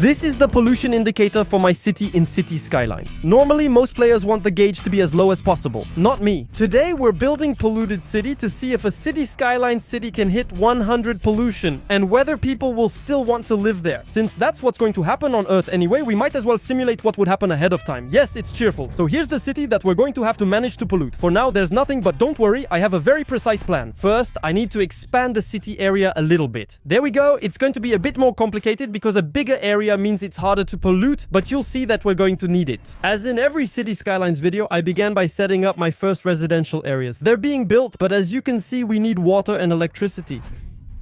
This is the pollution indicator for my city in City Skylines. Normally, most players want the gauge to be as low as possible. Not me. Today, we're building Polluted City to see if a City Skylines city can hit 100 pollution and whether people will still want to live there. Since that's what's going to happen on Earth anyway, we might as well simulate what would happen ahead of time. Yes, it's cheerful. So here's the city that we're going to have to manage to pollute. For now, there's nothing, but don't worry, I have a very precise plan. First, I need to expand the city area a little bit. There we go. It's going to be a bit more complicated because a bigger area means it's harder to pollute, but you'll see that we're going to need it. As in every City Skylines video, I began by setting up my first residential areas. They're being built, but as you can see, we need water and electricity.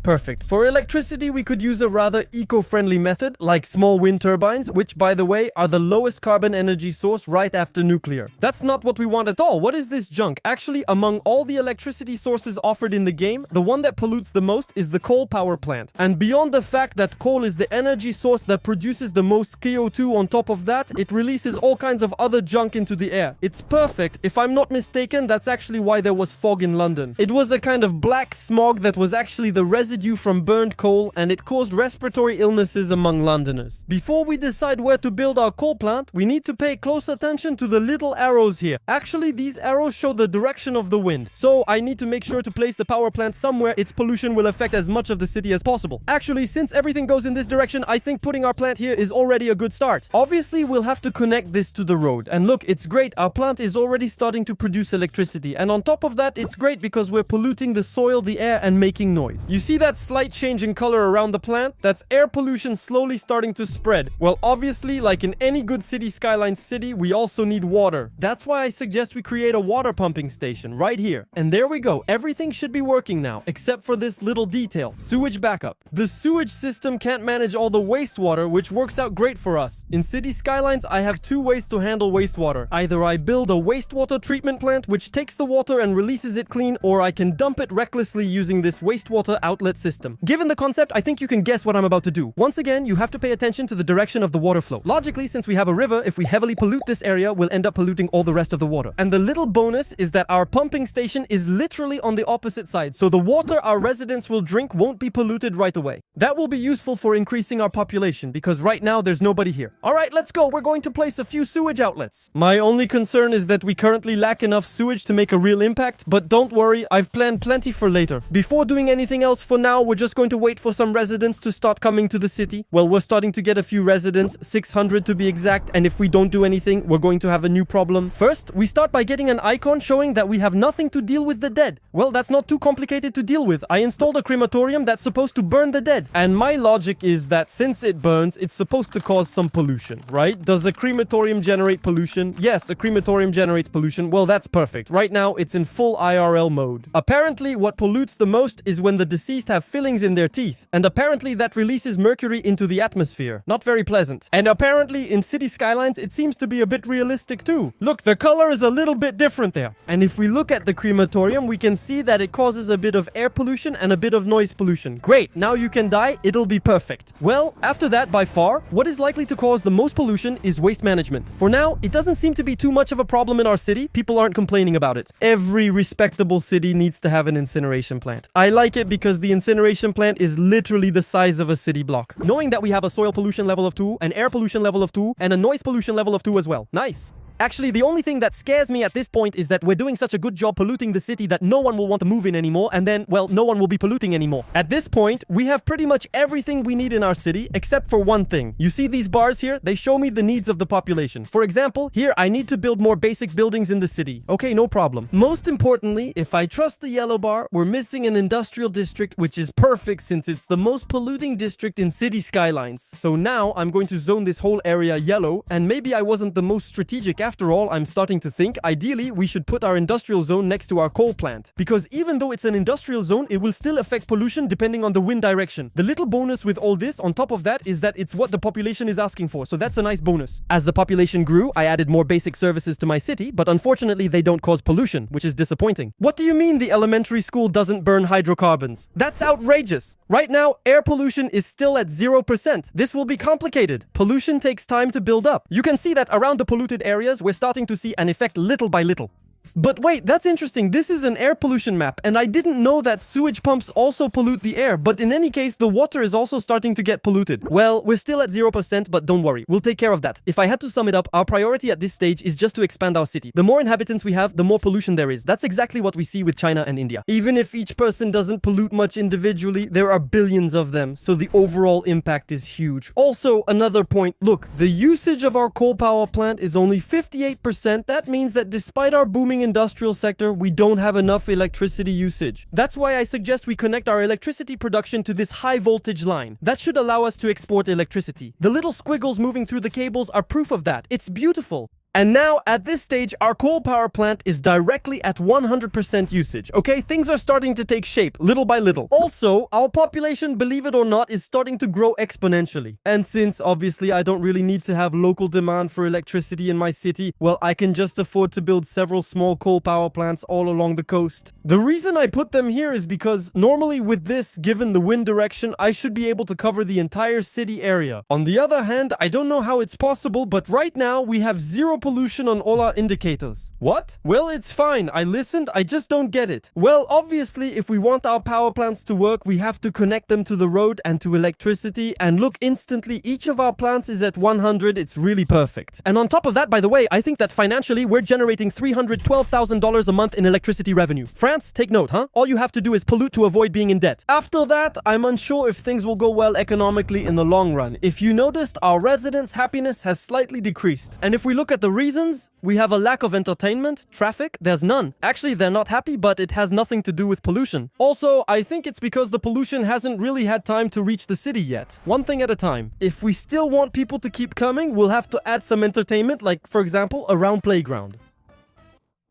Perfect. For electricity, we could use a rather eco-friendly method, like small wind turbines, which, by the way, are the lowest carbon energy source right after nuclear. That's not what we want at all. What is this junk? Actually, among all the electricity sources offered in the game, the one that pollutes the most is the coal power plant. And beyond the fact that coal is the energy source that produces the most CO2 on top of that, it releases all kinds of other junk into the air. It's perfect. If I'm not mistaken, that's actually why there was fog in London. It was a kind of black smog that was actually the residue from burned coal, and it caused respiratory illnesses among Londoners. Before we decide where to build our coal plant, we need to pay close attention to the little arrows here. Actually, these arrows show the direction of the wind, so I need to make sure to place the power plant somewhere its pollution will affect as much of the city as possible. Actually, since everything goes in this direction, I think putting our plant here is already a good start. Obviously, we'll have to connect this to the road, and look, it's great. Our plant is already starting to produce electricity, and on top of that, it's great because we're polluting the soil, the air, and making noise. You see that slight change in color around the plant? That's air pollution slowly starting to spread. Well, obviously, like in any good City Skylines city, we also need water. That's why I suggest we create a water pumping station right here. And there we go. Everything should be working now, except for this little detail, sewage backup. The sewage system can't manage all the wastewater, which works out great for us. In City Skylines, I have two ways to handle wastewater. Either I build a wastewater treatment plant, which takes the water and releases it clean, or I can dump it recklessly using this wastewater outlet system. Given the concept, I think you can guess what I'm about to do. Once again, you have to pay attention to the direction of the water flow. Logically, since we have a river, if we heavily pollute this area, we'll end up polluting all the rest of the water. And the little bonus is that our pumping station is literally on the opposite side, so the water our residents will drink won't be polluted right away. That will be useful for increasing our population, because right now there's nobody here. Alright, let's go. We're going to place a few sewage outlets. My only concern is that we currently lack enough sewage to make a real impact, but don't worry, I've planned plenty for later. Before doing anything else for now, we're just going to wait for some residents to start coming to the city. Well, we're starting to get a few residents, 600 to be exact, and if we don't do anything, we're going to have a new problem. First, we start by getting an icon showing that we have nothing to deal with the dead. Well, that's not too complicated to deal with. I installed a crematorium that's supposed to burn the dead. And my logic is that since it burns, it's supposed to cause some pollution, right? Does a crematorium generate pollution? Yes, a crematorium generates pollution. Well, that's perfect. Right now, it's in full IRL mode. Apparently, what pollutes the most is when the deceased have fillings in their teeth, and apparently that releases mercury into the atmosphere. Not very pleasant. And apparently in City Skylines it seems to be a bit realistic too. Look, the color is a little bit different there. And if we look at the crematorium, we can see that it causes a bit of air pollution and a bit of noise pollution. Great, now you can die, it'll be perfect. Well, after that, by far, what is likely to cause the most pollution is waste management. For now, it doesn't seem to be too much of a problem in our city. People aren't complaining about it. Every respectable city needs to have an incineration plant. I like it because the incineration plant is literally the size of a city block. Knowing that we have a soil pollution level of 2, an air pollution level of 2, and a noise pollution level of 2 as well. Nice. Actually, the only thing that scares me at this point is that we're doing such a good job polluting the city that no one will want to move in anymore, and then, well, no one will be polluting anymore. At this point, we have pretty much everything we need in our city, except for one thing. You see these bars here? They show me the needs of the population. For example, here, I need to build more basic buildings in the city. Okay, no problem. Most importantly, if I trust the yellow bar, we're missing an industrial district, which is perfect since it's the most polluting district in City Skylines. So now, I'm going to zone this whole area yellow, and maybe I wasn't the most strategic after all. I'm starting to think, ideally, we should put our industrial zone next to our coal plant. Because even though it's an industrial zone, it will still affect pollution depending on the wind direction. The little bonus with all this, on top of that, is that it's what the population is asking for, so that's a nice bonus. As the population grew, I added more basic services to my city, but unfortunately, they don't cause pollution, which is disappointing. What do you mean the elementary school doesn't burn hydrocarbons? That's outrageous! Right now, air pollution is still at 0%. This will be complicated. Pollution takes time to build up. You can see that around the polluted areas, we're starting to see an effect little by little. But wait, that's interesting. This is an air pollution map, and I didn't know that sewage pumps also pollute the air. But in any case, the water is also starting to get polluted. Well, we're still at 0%, but don't worry. We'll take care of that. If I had to sum it up, our priority at this stage is just to expand our city. The more inhabitants we have, the more pollution there is. That's exactly what we see with China and India. Even if each person doesn't pollute much individually, there are billions of them, so the overall impact is huge. Also, another point, look, the usage of our coal power plant is only 58%. That means that despite our booming industrial sector, we don't have enough electricity usage. That's why I suggest we connect our electricity production to this high voltage line. That should allow us to export electricity. The little squiggles moving through the cables are proof of that. It's beautiful. And now, at this stage, our coal power plant is directly at 100% usage, okay? Things are starting to take shape, little by little. Also, our population, believe it or not, is starting to grow exponentially. And since, obviously, I don't really need to have local demand for electricity in my city, well, I can just afford to build several small coal power plants all along the coast. The reason I put them here is because, normally with this, given the wind direction, I should be able to cover the entire city area. On the other hand, I don't know how it's possible, but right now, we have zero pollution on all our indicators. What? Well, it's fine. I listened. I just don't get it. Well, obviously, if we want our power plants to work, we have to connect them to the road and to electricity. And look, instantly, each of our plants is at 100. It's really perfect. And on top of that, by the way, I think that financially, we're generating $312,000 a month in electricity revenue. France, take note, huh? All you have to do is pollute to avoid being in debt. After that, I'm unsure if things will go well economically in the long run. If you noticed, our residents' happiness has slightly decreased. And if we look at the reasons, we have a lack of entertainment, traffic, there's none. Actually, they're not happy, but it has nothing to do with pollution. Also, I think it's because the pollution hasn't really had time to reach the city yet. One thing at a time. If we still want people to keep coming, we'll have to add some entertainment, like, for example, a round playground.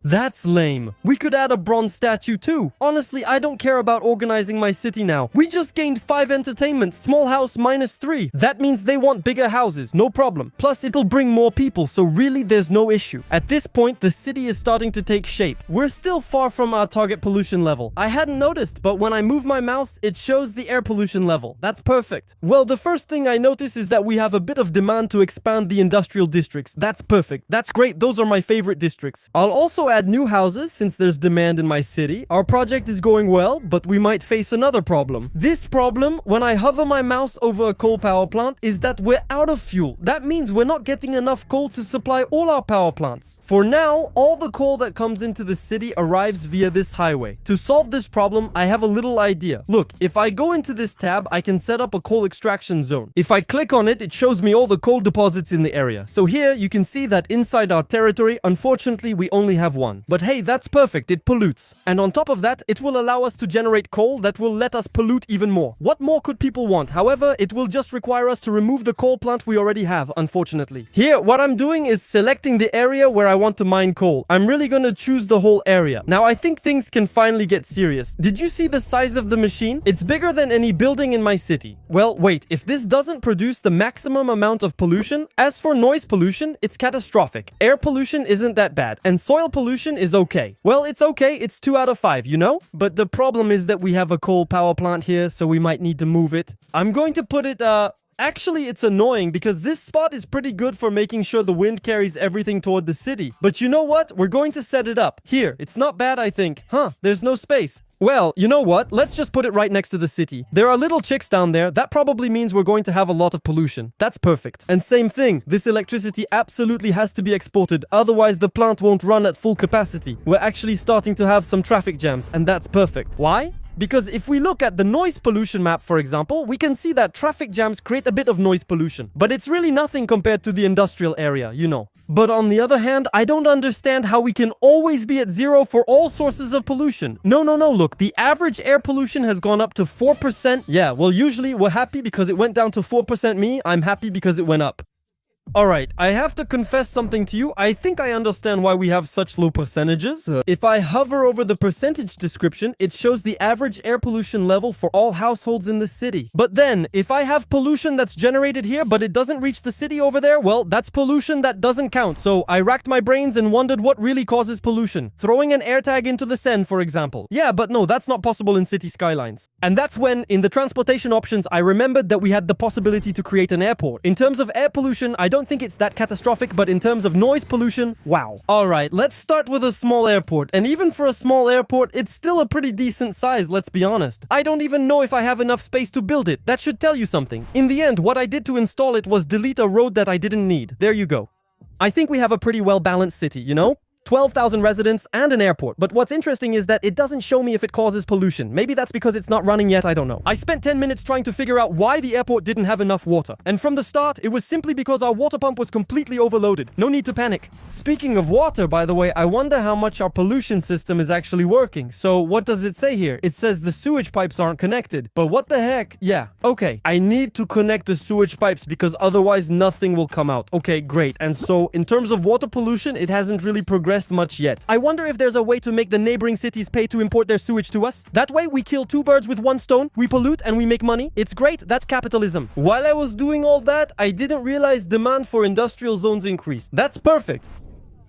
That's lame. We could add a bronze statue too. Honestly, I don't care about organizing my city now. We just gained 5 entertainment, small house -3. That means they want bigger houses, no problem. Plus, it'll bring more people, so really there's no issue. At this point, the city is starting to take shape. We're still far from our target pollution level. I hadn't noticed, but when I move my mouse, it shows the air pollution level. That's perfect. Well, the first thing I notice is that we have a bit of demand to expand the industrial districts. That's perfect. That's great. Those are my favorite districts. I'll also add new houses since there's demand in my city. Our project is going well, but we might face another problem. This problem, when I hover my mouse over a coal power plant, is that we're out of fuel. That means we're not getting enough coal to supply all our power plants. For now, all the coal that comes into the city arrives via this highway. To solve this problem, I have a little idea. Look, if I go into this tab, I can set up a coal extraction zone. If I click on it, it shows me all the coal deposits in the area. So here, you can see that inside our territory, unfortunately, we only have one. But hey, that's perfect, it pollutes. And on top of that, it will allow us to generate coal that will let us pollute even more. What more could people want? However, it will just require us to remove the coal plant we already have, unfortunately. Here, what I'm doing is selecting the area where I want to mine coal. I'm really gonna choose the whole area. Now, I think things can finally get serious. Did you see the size of the machine? It's bigger than any building in my city. Well, wait, if this doesn't produce the maximum amount of pollution, as for noise pollution, it's catastrophic. Air pollution isn't that bad, and soil pollution is okay. Well, it's okay, it's 2 out of 5, you know? But the problem is that we have a coal power plant here, so we might need to move it. I'm going to put it, Actually, it's annoying because this spot is pretty good for making sure the wind carries everything toward the city. But you know what? We're going to set it up. Here, it's not bad, I think. Huh, there's no space. Well, you know what? Let's just put it right next to the city. There are little chicks down there. That probably means we're going to have a lot of pollution. That's perfect. And same thing, this electricity absolutely has to be exported. Otherwise, the plant won't run at full capacity. We're actually starting to have some traffic jams, and that's perfect. Why? Because if we look at the noise pollution map, for example, we can see that traffic jams create a bit of noise pollution. But it's really nothing compared to the industrial area, you know. But on the other hand, I don't understand how we can always be at 0 for all sources of pollution. No, look, the average air pollution has gone up to 4%. Yeah, well, usually we're happy because it went down to 4%. Me, I'm happy because it went up. Alright, I have to confess something to you. I think I understand why we have such low percentages. If I hover over the percentage description, it shows the average air pollution level for all households in the city. But then, if I have pollution that's generated here, but it doesn't reach the city over there, well, that's pollution that doesn't count. So I racked my brains and wondered what really causes pollution. Throwing an air tag into the Seine, for example. Yeah, but no, that's not possible in city skylines. And that's when, in the transportation options, I remembered that we had the possibility to create an airport. In terms of air pollution, I don't don't think it's that catastrophic, but in terms of noise pollution, wow. Alright, let's start with a small airport. And even for a small airport, it's still a pretty decent size, let's be honest. I don't even know if I have enough space to build it. That should tell you something. In the end, what I did to install it was delete a road that I didn't need. There you go. I think we have a pretty well-balanced city, you know? 12,000 residents and an airport. But what's interesting is that it doesn't show me if it causes pollution. Maybe that's because it's not running yet, I don't know. I spent 10 minutes trying to figure out why the airport didn't have enough water. And from the start, it was simply because our water pump was completely overloaded. No need to panic. Speaking of water, by the way, I wonder how much our pollution system is actually working. So what does it say here? It says the sewage pipes aren't connected. But what the heck? Yeah, okay. I need to connect the sewage pipes because otherwise nothing will come out. Okay, great. And so in terms of water pollution, it hasn't really progressed much yet. I wonder if there's a way to make the neighboring cities pay to import their sewage to us. That way we kill two birds with one stone. We pollute and we make money. It's great. That's capitalism. While I was doing all that, I didn't realize demand for industrial zones increased. That's perfect.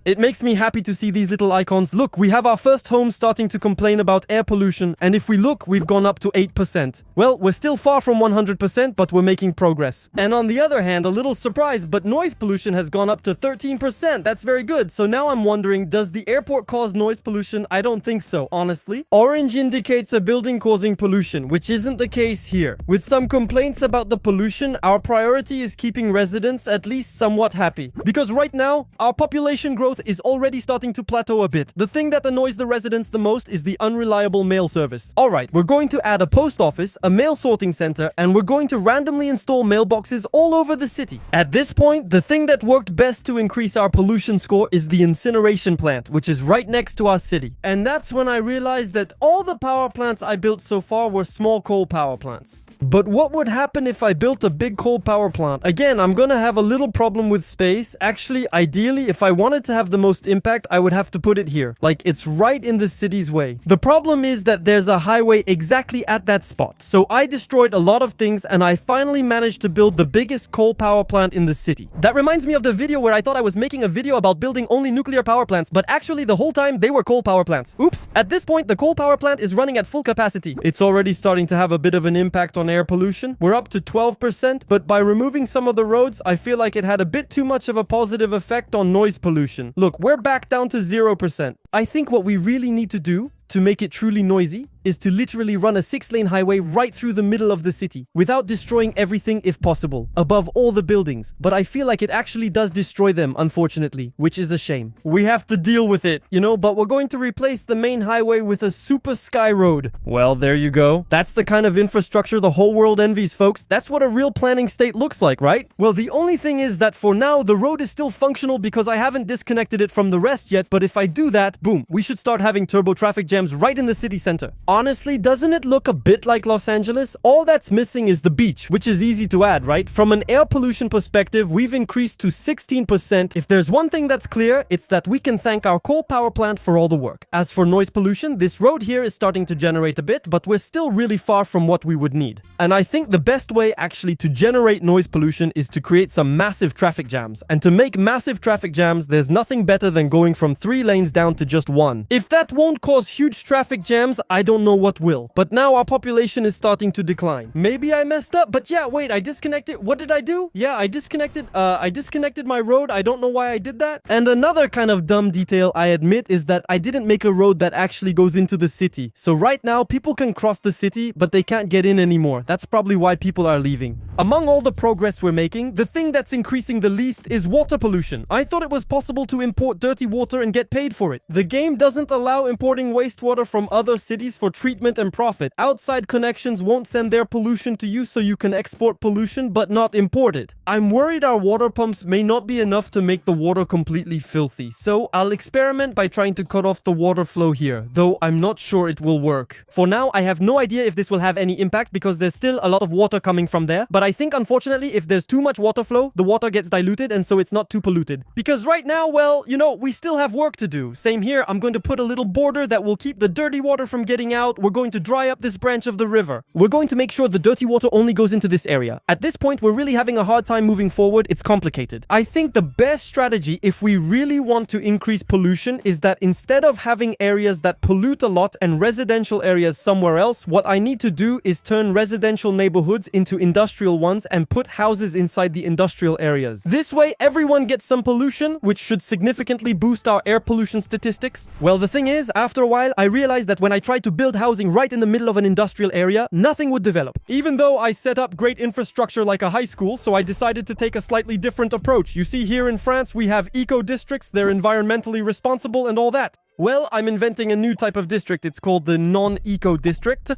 It makes me happy to see these little icons. Look, we have our first home starting to complain about air pollution, and if we look, we've gone up to 8%. Well, we're still far from 100%, but we're making progress. And on the other hand, a little surprise, but noise pollution has gone up to 13%. That's very good. So now I'm wondering, does the airport cause noise pollution? I don't think so, honestly. Orange indicates a building causing pollution, which isn't the case here. With some complaints about the pollution, our priority is keeping residents at least somewhat happy. Because right now, our population growth is already starting to plateau a bit. The thing that annoys the residents the most is the unreliable mail service. Alright, we're going to add a post office, a mail sorting center, and we're going to randomly install mailboxes all over the city. At this point, the thing that worked best to increase our pollution score is the incineration plant, which is right next to our city. And that's when I realized that all the power plants I built so far were small coal power plants. But what would happen if I built a big coal power plant? Again, I'm gonna have a little problem with space. Actually, ideally, if I wanted to have the most impact, I would have to put it here. Like, it's right in the city's way. The problem is that there's a highway exactly at that spot. So I destroyed a lot of things and I finally managed to build the biggest coal power plant in the city. That reminds me of the video where I thought I was making a video about building only nuclear power plants, but actually the whole time they were coal power plants. Oops. At this point, the coal power plant is running at full capacity. It's already starting to have a bit of an impact on air pollution. We're up to 12%, but by removing some of the roads, I feel like it had a bit too much of a positive effect on noise pollution. Look, we're back down to 0%. I think what we really need to do to make it truly noisy is to literally run a 6-lane highway right through the middle of the city without destroying everything if possible, above all the buildings. But I feel like it actually does destroy them, unfortunately, which is a shame. We have to deal with it, you know, but we're going to replace the main highway with a super sky road. Well, there you go. That's the kind of infrastructure the whole world envies, folks. That's what a real planning state looks like, right? Well, the only thing is that for now, the road is still functional because I haven't disconnected it from the rest yet, but if I do that, boom, we should start having turbo traffic jams right in the city center. Honestly, doesn't it look a bit like Los Angeles? All that's missing is the beach, which is easy to add, right? From an air pollution perspective, we've increased to 16%. If there's one thing that's clear, it's that we can thank our coal power plant for all the work. As for noise pollution, this road here is starting to generate a bit, but we're still really far from what we would need. And I think the best way actually to generate noise pollution is to create some massive traffic jams. And to make massive traffic jams, there's nothing better than going from 3 lanes down to just 1. If that won't cause huge traffic jams, I don't know what will. But now our population is starting to decline. Maybe I messed up, but yeah, wait, I disconnected. What did I do? Yeah, I disconnected my road. I don't know why I did that. And another kind of dumb detail, I admit, is that I didn't make a road that actually goes into the city. So right now, people can cross the city, but they can't get in anymore. That's probably why people are leaving. Among all the progress we're making, the thing that's increasing the least is water pollution. I thought it was possible to import dirty water and get paid for it. The game doesn't allow importing wastewater from other cities for treatment and profit. Outside connections won't send their pollution to you, so you can export pollution but not import it. I'm worried our water pumps may not be enough to make the water completely filthy, so I'll experiment by trying to cut off the water flow here, though I'm not sure it will work. For now, I have no idea if this will have any impact because there's still a lot of water coming from there, but I think unfortunately if there's too much water flow, the water gets diluted and so it's not too polluted. Because right now, well, you know, we still have work to do. Same here, I'm going to put a little border that will keep the dirty water from getting out. We're going to dry up this branch of the river. We're going to make sure the dirty water only goes into this area. At this point, we're really having a hard time moving forward. It's complicated. I think the best strategy if we really want to increase pollution is that instead of having areas that pollute a lot and residential areas somewhere else, what I need to do is turn residential residential neighborhoods into industrial ones and put houses inside the industrial areas. This way, everyone gets some pollution, which should significantly boost our air pollution statistics. Well, the thing is, after a while, I realized that when I tried to build housing right in the middle of an industrial area, nothing would develop. Even though I set up great infrastructure like a high school, so I decided to take a slightly different approach. You see, here in France, we have eco-districts, they're environmentally responsible and all that. Well, I'm inventing a new type of district. It's called the non-eco district.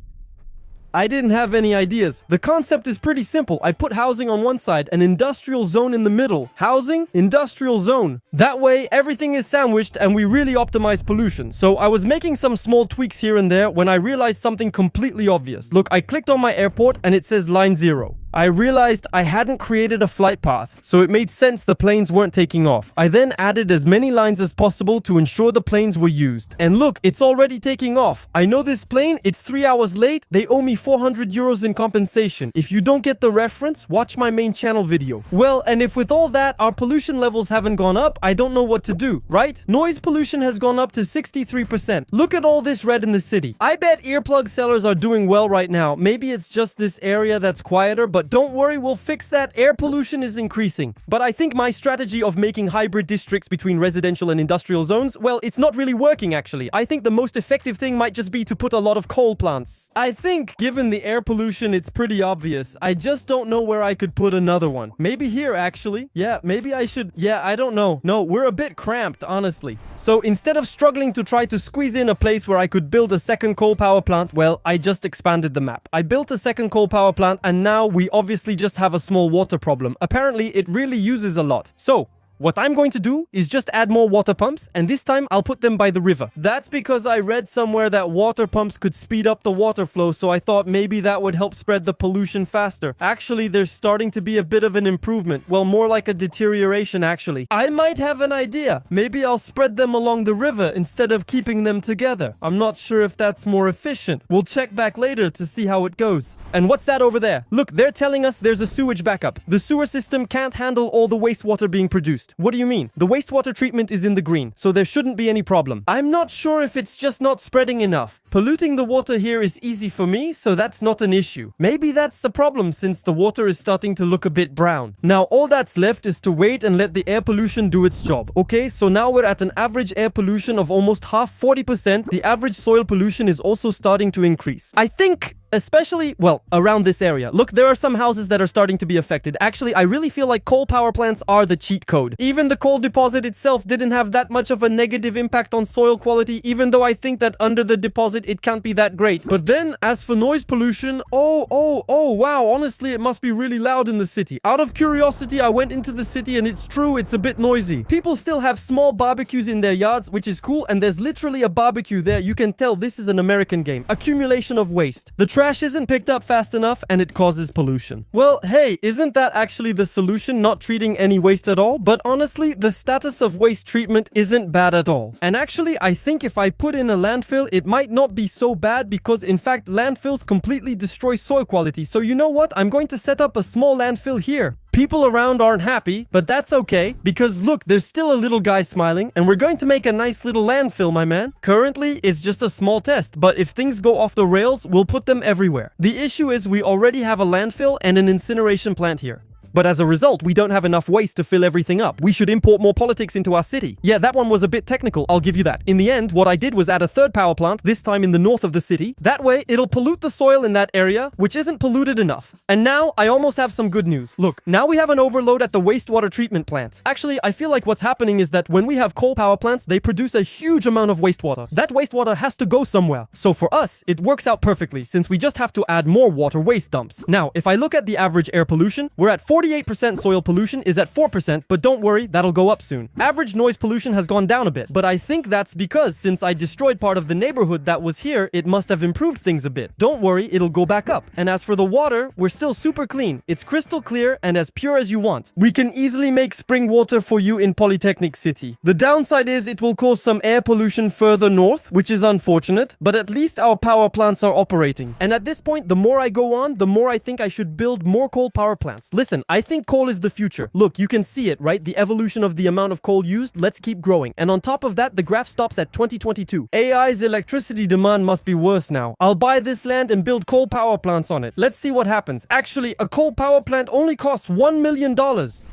I didn't have any ideas. The concept is pretty simple. I put housing on one side, an industrial zone in the middle. Housing, industrial zone. That way, everything is sandwiched and we really optimize pollution. So I was making some small tweaks here and there when I realized something completely obvious. Look, I clicked on my airport and it says line 0. I realized I hadn't created a flight path, so it made sense the planes weren't taking off. I then added as many lines as possible to ensure the planes were used. And look, it's already taking off. I know this plane, it's 3 hours late, they owe me 400 euros in compensation. If you don't get the reference, watch my main channel video. Well, and if with all that, our pollution levels haven't gone up, I don't know what to do, right? Noise pollution has gone up to 63%. Look at all this red in the city. I bet earplug sellers are doing well right now. Maybe it's just this area that's quieter, but don't worry, we'll fix that. Air pollution is increasing. But I think my strategy of making hybrid districts between residential and industrial zones, well, it's not really working actually. I think the most effective thing might just be to put a lot of coal plants. I think, given the air pollution, it's pretty obvious. I just don't know where I could put another one. Maybe here, actually. Yeah, maybe I should. Yeah, I don't know. No, we're a bit cramped, honestly. So instead of struggling to try to squeeze in a place where I could build a second coal power plant, well, I just expanded the map. I built a second coal power plant and now we obviously just have a small water problem. Apparently, it really uses a lot. So, what I'm going to do is just add more water pumps, and this time I'll put them by the river. That's because I read somewhere that water pumps could speed up the water flow, so I thought maybe that would help spread the pollution faster. Actually, there's starting to be a bit of an improvement. Well, more like a deterioration, actually. I might have an idea. Maybe I'll spread them along the river instead of keeping them together. I'm not sure if that's more efficient. We'll check back later to see how it goes. And what's that over there? Look, they're telling us there's a sewage backup. The sewer system can't handle all the wastewater being produced. What do you mean? The wastewater treatment is in the green, so there shouldn't be any problem. I'm not sure if it's just not spreading enough. Polluting the water here is easy for me, so that's not an issue. Maybe that's the problem since the water is starting to look a bit brown. Now, all that's left is to wait and let the air pollution do its job. Okay, so now we're at an average air pollution of almost half, 40%. The average soil pollution is also starting to increase. I think especially, well, around this area. Look, there are some houses that are starting to be affected. Actually, I really feel like coal power plants are the cheat code. Even the coal deposit itself didn't have that much of a negative impact on soil quality, even though I think that under the deposit it can't be that great. But then, as for noise pollution, wow, honestly, it must be really loud in the city. Out of curiosity, I went into the city and it's true, it's a bit noisy. People still have small barbecues in their yards, which is cool, and there's literally a barbecue there. You can tell this is an American game. Accumulation of waste. The trash isn't picked up fast enough and it causes pollution. Well, hey, isn't that actually the solution, not treating any waste at all? But honestly, the status of waste treatment isn't bad at all. And actually, I think if I put in a landfill, it might not be so bad because in fact, landfills completely destroy soil quality. So you know what? I'm going to set up a small landfill here. People around aren't happy, but that's okay, because look, there's still a little guy smiling, and we're going to make a nice little landfill, my man. Currently, it's just a small test, but if things go off the rails, we'll put them everywhere. The issue is we already have a landfill and an incineration plant here. But as a result, we don't have enough waste to fill everything up. We should import more politics into our city. Yeah, that one was a bit technical, I'll give you that. In the end, what I did was add a third power plant, this time in the north of the city. That way, it'll pollute the soil in that area, which isn't polluted enough. And now, I almost have some good news. Look, now we have an overload at the wastewater treatment plant. Actually, I feel like what's happening is that when we have coal power plants, they produce a huge amount of wastewater. That wastewater has to go somewhere. So for us, it works out perfectly, since we just have to add more water waste dumps. Now, if I look at the average air pollution, we're at 48%, soil pollution is at 4%, but don't worry, that'll go up soon. Average noise pollution has gone down a bit, but I think that's because since I destroyed part of the neighborhood that was here, it must have improved things a bit. Don't worry, it'll go back up. And as for the water, we're still super clean. It's crystal clear and as pure as you want. We can easily make spring water for you in Polytechnic City. The downside is it will cause some air pollution further north, which is unfortunate, but at least our power plants are operating. And at this point, the more I go on, the more I think I should build more coal power plants. Listen, I think coal is the future. Look, you can see it, right? The evolution of the amount of coal used. Let's keep growing. And on top of that, the graph stops at 2022. AI's electricity demand must be worse now. I'll buy this land and build coal power plants on it. Let's see what happens. Actually, a coal power plant only costs $1 million.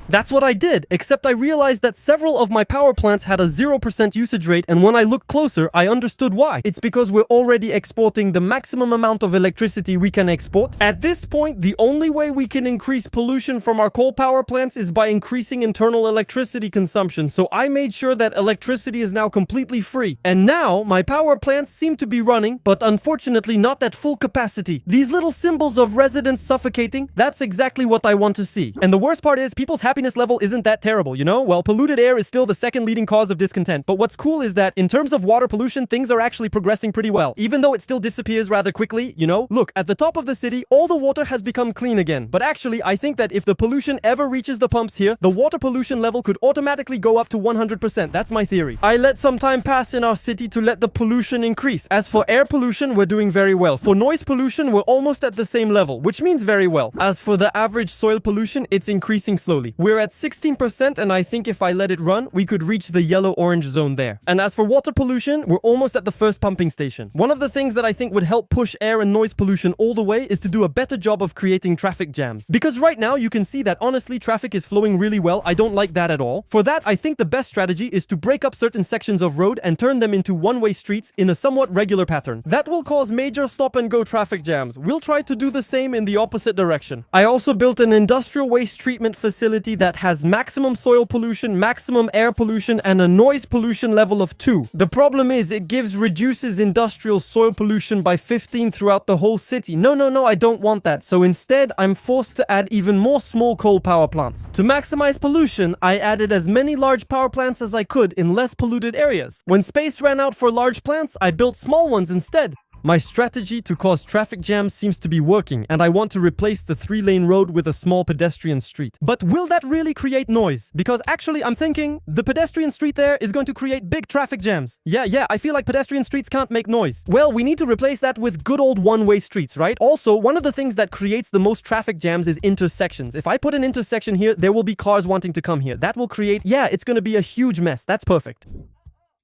That's what I did, except I realized that several of my power plants had a 0% usage rate, and when I looked closer, I understood why. It's because we're already exporting the maximum amount of electricity we can export. At this point, the only way we can increase pollution from our coal power plants is by increasing internal electricity consumption, so I made sure that electricity is now completely free. And now, my power plants seem to be running, but unfortunately not at full capacity. These little symbols of residents suffocating, that's exactly what I want to see. And the worst part is, people's happiness level isn't that terrible, you know? Well, polluted air is still the second leading cause of discontent, but what's cool is that in terms of water pollution, things are actually progressing pretty well, even though it still disappears rather quickly, you know? Look, at the top of the city, all the water has become clean again, but actually, I think that if the pollution ever reaches the pumps here, the water pollution level could automatically go up to 100%. That's my theory. I let some time pass in our city to let the pollution increase. As for air pollution, we're doing very well. For noise pollution, we're almost at the same level, which means very well. As for the average soil pollution, it's increasing slowly. We're at 16%, and I think if I let it run, we could reach the yellow-orange zone there. And as for water pollution, we're almost at the first pumping station. One of the things that I think would help push air and noise pollution all the way is to do a better job of creating traffic jams. Because right now, you can see that honestly, traffic is flowing really well. I don't like that at all. For that, I think the best strategy is to break up certain sections of road and turn them into one-way streets in a somewhat regular pattern. That will cause major stop-and-go traffic jams. We'll try to do the same in the opposite direction. I also built an industrial waste treatment facility that has maximum soil pollution, maximum air pollution, and a noise pollution level of 2. The problem is it reduces industrial soil pollution by 15 throughout the whole city. No, I don't want that. So instead, I'm forced to add even more small coal power plants. To maximize pollution, I added as many large power plants as I could in less polluted areas. When space ran out for large plants, I built small ones instead. My strategy to cause traffic jams seems to be working, and I want to replace the 3-lane road with a small pedestrian street. But will that really create noise? Because actually, I'm thinking the pedestrian street there is going to create big traffic jams. Yeah, I feel like pedestrian streets can't make noise. Well, we need to replace that with good old one-way streets, right? Also, one of the things that creates the most traffic jams is intersections. If I put an intersection here, there will be cars wanting to come here. That will create, it's going to be a huge mess. That's perfect.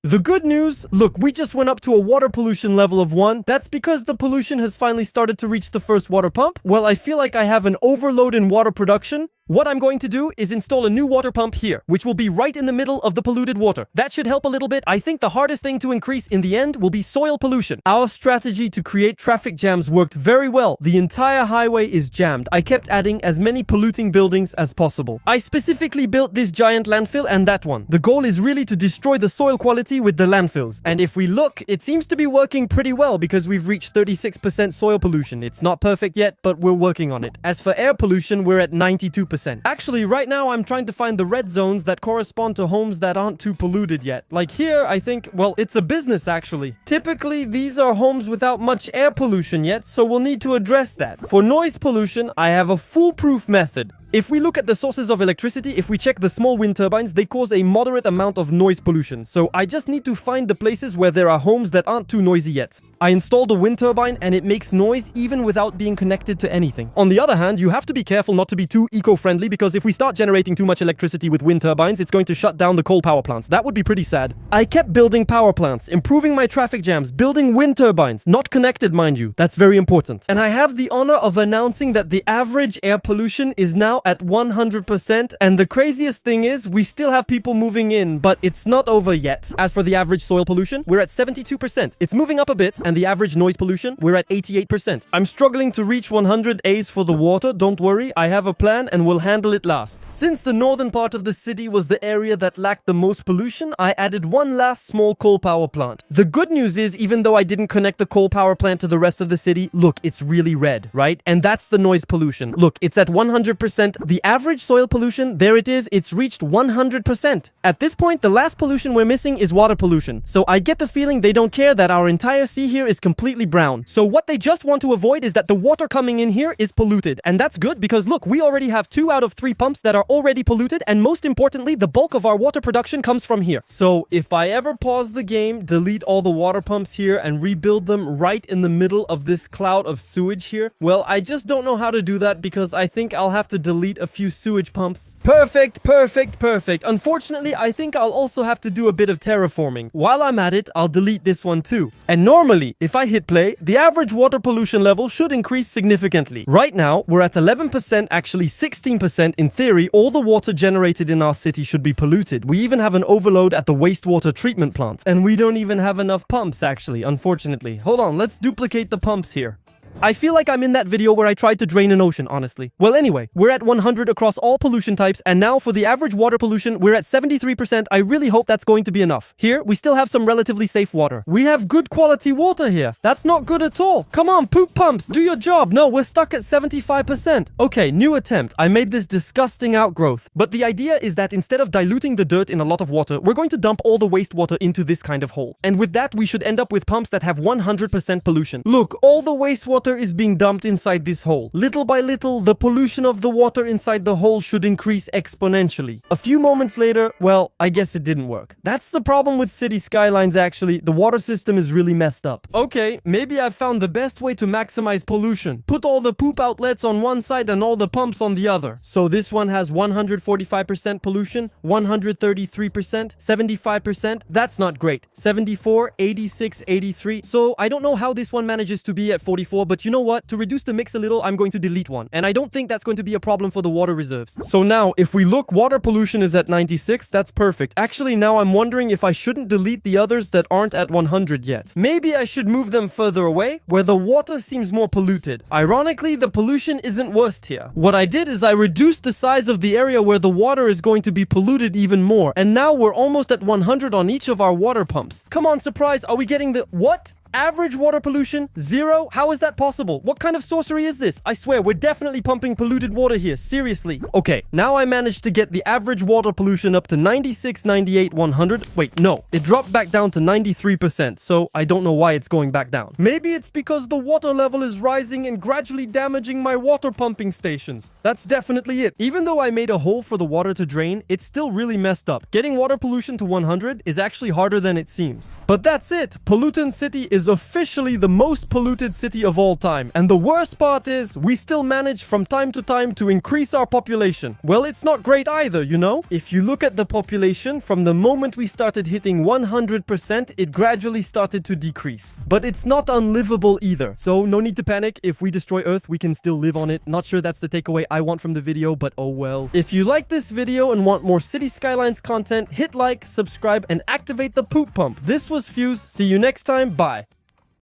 The good news, look, we just went up to a water pollution level of 1. That's because the pollution has finally started to reach the first water pump. Well, I feel like I have an overload in water production. What I'm going to do is install a new water pump here, which will be right in the middle of the polluted water. That should help a little bit. I think the hardest thing to increase in the end will be soil pollution. Our strategy to create traffic jams worked very well. The entire highway is jammed. I kept adding as many polluting buildings as possible. I specifically built this giant landfill and that one. The goal is really to destroy the soil quality with the landfills. And if we look, it seems to be working pretty well because we've reached 36% soil pollution. It's not perfect yet, but we're working on it. As for air pollution, we're at 92%. Actually, right now I'm trying to find the red zones that correspond to homes that aren't too polluted yet. Like here, I think, well, it's a business actually. Typically, these are homes without much air pollution yet, so we'll need to address that. For noise pollution, I have a foolproof method. If we look at the sources of electricity, if we check the small wind turbines, they cause a moderate amount of noise pollution. So I just need to find the places where there are homes that aren't too noisy yet. I installed a wind turbine and it makes noise even without being connected to anything. On the other hand, you have to be careful not to be too eco-friendly because if we start generating too much electricity with wind turbines, it's going to shut down the coal power plants. That would be pretty sad. I kept building power plants, improving my traffic jams, building wind turbines, not connected, mind you. That's very important. And I have the honor of announcing that the average air pollution is now at 100%, and the craziest thing is we still have people moving in, but it's not over yet. As for the average soil pollution, we're at 72%. It's moving up a bit, and the average noise pollution, we're at 88%. I'm struggling to reach 100 A's for the water, don't worry, I have a plan and we'll handle it last. Since the northern part of the city was the area that lacked the most pollution, I added one last small coal power plant. The good news is, even though I didn't connect the coal power plant to the rest of the city, look, it's really red, right? And that's the noise pollution. Look, it's at 100%. The average soil pollution, there it is, it's reached 100%. At this point, the last pollution we're missing is water pollution. So I get the feeling they don't care that our entire sea here is completely brown. So what they just want to avoid is that the water coming in here is polluted. And that's good because look, we already have 2 out of 3 pumps that are already polluted. And most importantly, the bulk of our water production comes from here. So if I ever pause the game, delete all the water pumps here and rebuild them right in the middle of this cloud of sewage here, well, I just don't know how to do that because I think I'll have to delete delete a few sewage pumps. Perfect, perfect, perfect. Unfortunately, I think I'll also have to do a bit of terraforming. While I'm at it, I'll delete this one too. And normally, if I hit play, the average water pollution level should increase significantly. Right now, we're at 11%, actually 16%. In theory, all the water generated in our city should be polluted. We even have an overload at the wastewater treatment plant. And we don't even have enough pumps, actually, unfortunately. Hold on, let's duplicate the pumps here. I feel like I'm in that video where I tried to drain an ocean, honestly. Well, anyway, we're at 100 across all pollution types, and now for the average water pollution, we're at 73%. I really hope that's going to be enough. Here, we still have some relatively safe water. We have good quality water here. That's not good at all. Come on, poop pumps, do your job. No, we're stuck at 75%. Okay, new attempt. I made this disgusting outgrowth. But the idea is that instead of diluting the dirt in a lot of water, we're going to dump all the wastewater into this kind of hole. And with that, we should end up with pumps that have 100% pollution. Look, all the wastewater is being dumped inside this hole. Little by little, the pollution of the water inside the hole should increase exponentially. A few moments later, well, I guess it didn't work. That's the problem with city skylines, actually. The water system is really messed up. Okay, maybe I've found the best way to maximize pollution. Put all the poop outlets on one side and all the pumps on the other. So this one has 145% pollution, 133%, 75%. That's not great. 74, 86, 83. So I don't know how this one manages to be at 44, but you know what? To reduce the mix a little, I'm going to delete one. And I don't think that's going to be a problem for the water reserves. So now, if we look, water pollution is at 96. That's perfect. Actually, now I'm wondering if I shouldn't delete the others that aren't at 100 yet. Maybe I should move them further away, where the water seems more polluted. Ironically, the pollution isn't worst here. What I did is I reduced the size of the area where the water is going to be polluted even more. And now we're almost at 100 on each of our water pumps. Come on, surprise. Are we getting the... What? Average water pollution? 0? How is that possible? What kind of sorcery is this? I swear, we're definitely pumping polluted water here. Seriously. Okay, now I managed to get the average water pollution up to 96, 98, 100. Wait, no. It dropped back down to 93%, so I don't know why it's going back down. Maybe it's because the water level is rising and gradually damaging my water pumping stations. That's definitely it. Even though I made a hole for the water to drain, it's still really messed up. Getting water pollution to 100 is actually harder than it seems. But that's it. Pollutant City is officially the most polluted city of all time. And the worst part is, we still manage from time to time to increase our population. Well, it's not great either, you know? If you look at the population, from the moment we started hitting 100%, it gradually started to decrease. But it's not unlivable either. So no need to panic. If we destroy Earth, we can still live on it. Not sure that's the takeaway I want from the video, but oh well. If you like this video and want more City Skylines content, hit like, subscribe, and activate the poop pump. This was Fuse. See you next time. Bye.